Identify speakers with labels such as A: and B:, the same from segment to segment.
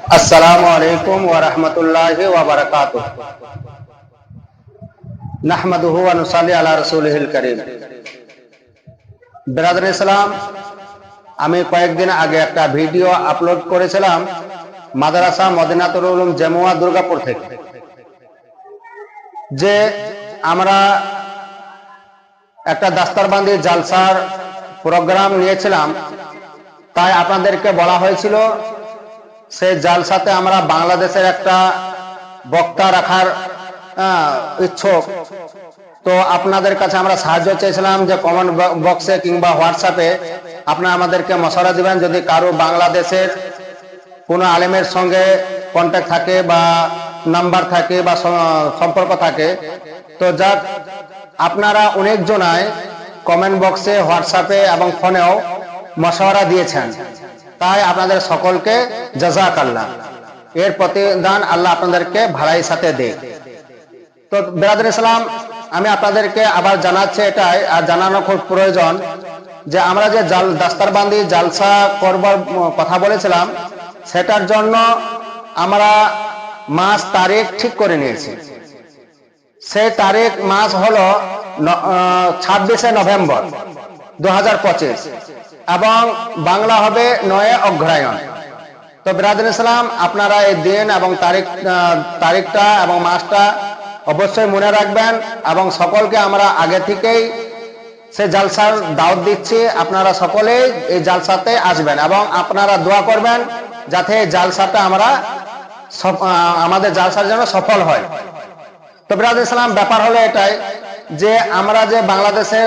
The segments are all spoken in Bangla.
A: अस्सलामु अलैकुम व रहमतुल्लाहि व बरकातुह। नहमदुहु व नुसल्ली अला रसूलिहिल करीम। बिरादर इस्लाम, আমি কয়েকদিন আগে একটা ভিডিও আপলোড করেছিলাম মাদ্রাসা মদিনাতুল উলুম জামুয়া দুর্গাপুর থেকে, যে আমরা একটা দাস্তারবান্দি জালসার প্রোগ্রাম নিয়েছিলাম। তাই আপনাদেরকে বলা হয়েছিল সেই জালসাতে আমরা বাংলাদেশের একটা বক্তা রাখার ইচ্ছুক। তো আপনাদের কাছে আমরা সাহায্য চেয়েছিলাম যে কমেন্ট বক্সে কিংবা হোয়াটসঅ্যাপে আপনারা আমাদেরকে মশওয়ারা দিবেন। যদি কারো বাংলাদেশের কোনো আলেমের সঙ্গে কন্ট্যাক্ট থাকে বা নাম্বার থাকে বা সম্পর্ক থাকে, তো যাক আপনারা অনেক জনায় কমেন্ট বক্সে, হোয়াটসঅ্যাপে এবং ফোনেও মশওয়ারা দিয়েছেন। তাই আপনাদের সকলকে জাযাকাল্লাহ। এর প্রতিদান আল্লাহ আপনাদেরকে ভালাই সাথে দেয়। তো বিরাদর ইসলাম, আমি আপনাদেরকে আবার জানাচ্ছি এটাই, আর জানানো খুব প্রয়োজন, যে আমরা যে দাস্তারবান্দি জালসা করবার কথা বলেছিলাম, সেটার জন্য আমরা মাস তারিখ ঠিক করে নিয়েছি। সেই তারিখ মাস হলো 26শে নভেম্বর 2025 এবং বাংলা হবে 9 অগ্রহায়ণ। তো বিরাদর ইসলাম, আপনারা এই দিন এবং তারিখটা এবং মাসটা অবশ্যই মনে রাখবেন এবং সকলকে আমরা আগে থেকেই সে জালসার দাওয়াত দিচ্ছি। আপনারা সকলেই এই জালসাতে আসবেন এবং আপনারা দোয়া করবেন যাতে এই জালসাটা আমাদের জালসার যেন সফল হয়। তো বিরাদর ইসলাম, ব্যাপার হলো এটাই যে আমরা যে বাংলাদেশে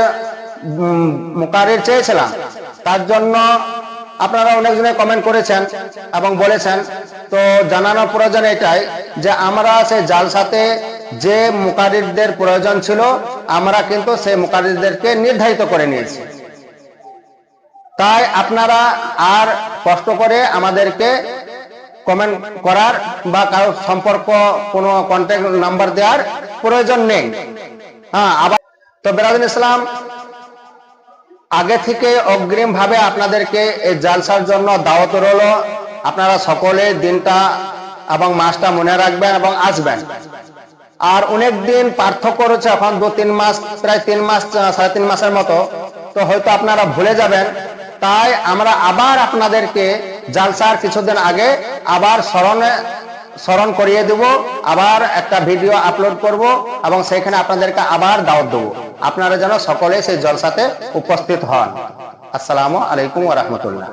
A: মুকারির চেয়েছিলাম, তার জন্য আপনারা অনেকজনে কমেন্ট করেছেন এবং বলেছেন। তো জানানোর প্রয়োজন এটাই যে আমরা সেই জালসাতে যে মুকারিরদের প্রয়োজন ছিল, আমরা কিন্তু সেই মুকারিরদেরকে নির্ধারিত করে নিয়েছি। তাই আপনারা আর কষ্ট করে আমাদেরকে কমেন্ট করার বা কারো সম্পর্ক কোনো কন্ট্যাক্ট নাম্বার দেওয়ার প্রয়োজন নেই। আবার তো বিরাদর ইসলাম, আগে থেকে অগ্রিম ভাবে আপনাদেরকে এই জালসার জন্য দাওয়াত রইল। আপনারা সকলে দিনটা এবং মাসটা মনে রাখবেন এবং আসবেন। আর অনেক দিন পার্থক্য রয়েছে, এখন 2-3 মাস, প্রায় 3 মাস, 3.5 মাসের মতো। তো হয়তো আপনারা ভুলে যাবেন। তাই আমরা আবার আপনাদেরকে জালসার কিছুদিন আগে আবার স্মরণ করিয়ে দেব, আবার একটা ভিডিও আপলোড করব এবং সেখানে আপনাদেরকে আবার দাওয়াত দেব। আপনারা যেন সকলে সেই জলসাতে উপস্থিত হন। আসসালামু আলাইকুম ওয়া রাহমাতুল্লাহ।